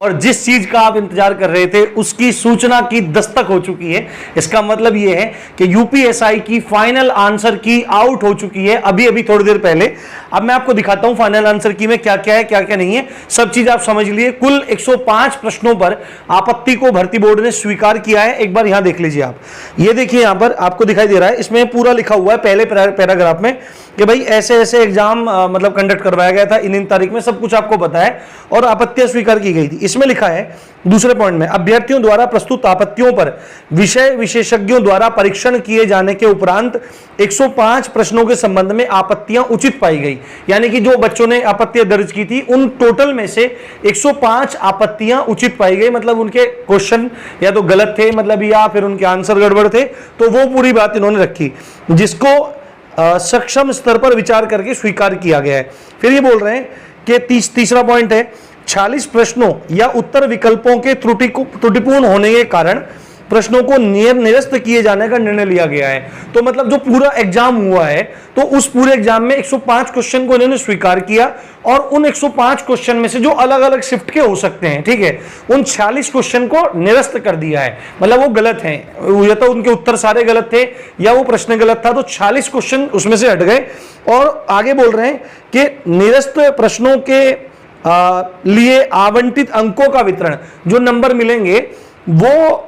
और जिस चीज का आप इंतजार कर रहे थे उसकी सूचना की दस्तक हो चुकी है। इसका मतलब यह है कि यूपीएसआई की फाइनल आंसर की आउट हो चुकी है अभी अभी थोड़ी देर पहले। अब मैं आपको दिखाता हूं फाइनल आंसर की में क्या क्या है क्या क्या नहीं है, सब चीज आप समझ लिए। कुल 105 प्रश्नों पर आपत्ति को भर्ती बोर्ड ने स्वीकार किया है। एक बार यहां देख लीजिए आप, ये देखिए यहां पर आपको दिखाई दे रहा है, इसमें पूरा लिखा हुआ है पहले पैराग्राफ में कि भाई ऐसे ऐसे एग्जाम मतलब कंडक्ट करवाया गया था इन तारीख में, सब कुछ आपको पता है और आपत्तियां स्वीकार की गई थी। इसमें लिखा है दूसरे पॉइंट में, अभ्यर्थियों द्वारा प्रस्तुत आपत्तियों पर विषय विशेषज्ञों द्वारा परीक्षण किए जाने के उपरांत 105 प्रश्नों के संबंध में आपत्तियां उचित पाई गई। यानी कि जो बच्चों ने आपत्तियां दर्ज की थी उन टोटल में से 105 आपत्तियां उचित पाई गई, मतलब उनके क्वेश्चन या तो गलत थे मतलब या फिर उनके आंसर गड़बड़ थे, तो वो पूरी बात इन्होंने रखी जिसको सक्षम स्तर पर विचार करके स्वीकार किया गया है। फिर ये बोल रहे हैं कि तीसरा पॉइंट है, 46 प्रश्नों या उत्तर विकल्पों के त्रुटिपूर्ण होने के कारण प्रश्नों को निरस्त किए जाने का निर्णय लिया गया है। तो मतलब जो पूरा एग्जाम हुआ है तो उस पूरे एग्जाम में 105 क्वेश्चन को इन्होंने स्वीकार किया और उन 105 क्वेश्चन में से जो अलग अलग शिफ्ट के हो सकते हैं, ठीक है, उन 46 क्वेश्चन को निरस्त कर दिया है, मतलब वो गलत हैं, या तो उनके उत्तर सारे गलत थे या वो प्रश्न गलत था, तो 46 क्वेश्चन उसमें से हट गए। और आगे बोल रहे हैं कि निरस्त प्रश्नों के लिए आवंटित अंकों का वितरण, जो नंबर मिलेंगे वो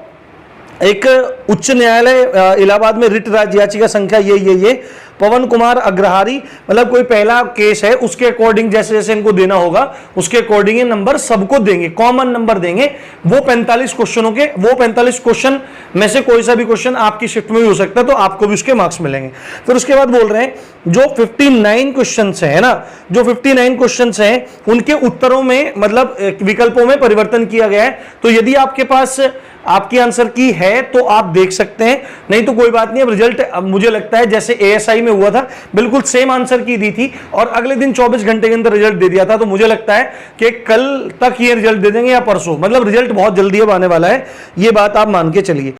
एक उच्च न्यायालय इलाहाबाद में रिट राज्य याचिका संख्या ये पवन कुमार अग्रहारी, मतलब कोई पहला केस है उसके अकॉर्डिंग जैसे जैसे इनको देना होगा उसके अकॉर्डिंग ये नंबर सबको देंगे, कॉमन नंबर देंगे। वो 45 क्वेश्चनों के, वो 45 क्वेश्चन में से कोई सा भी क्वेश्चन आपकी शिफ्ट में भी हो सकता है तो आपको भी उसके मार्क्स मिलेंगे। फिर उसके बाद बोल रहे हैं जो 59 क्वेश्चन है ना, जो 59 क्वेश्चन हैं उनके उत्तरों में मतलब विकल्पों में परिवर्तन किया गया है। तो यदि आपके पास आपकी आंसर की है तो आप देख सकते हैं, नहीं तो कोई बात नहीं। अब रिजल्ट मुझे लगता है जैसे एएसआई में हुआ था, बिल्कुल सेम आंसर की दी थी और अगले दिन 24 घंटे के अंदर रिजल्ट दे दिया था, तो मुझे लगता है कि कल तक ये रिजल्ट दे देंगे या परसों, मतलब रिजल्ट बहुत जल्दी अब आने वाला है, ये बात आप मान के चलिए।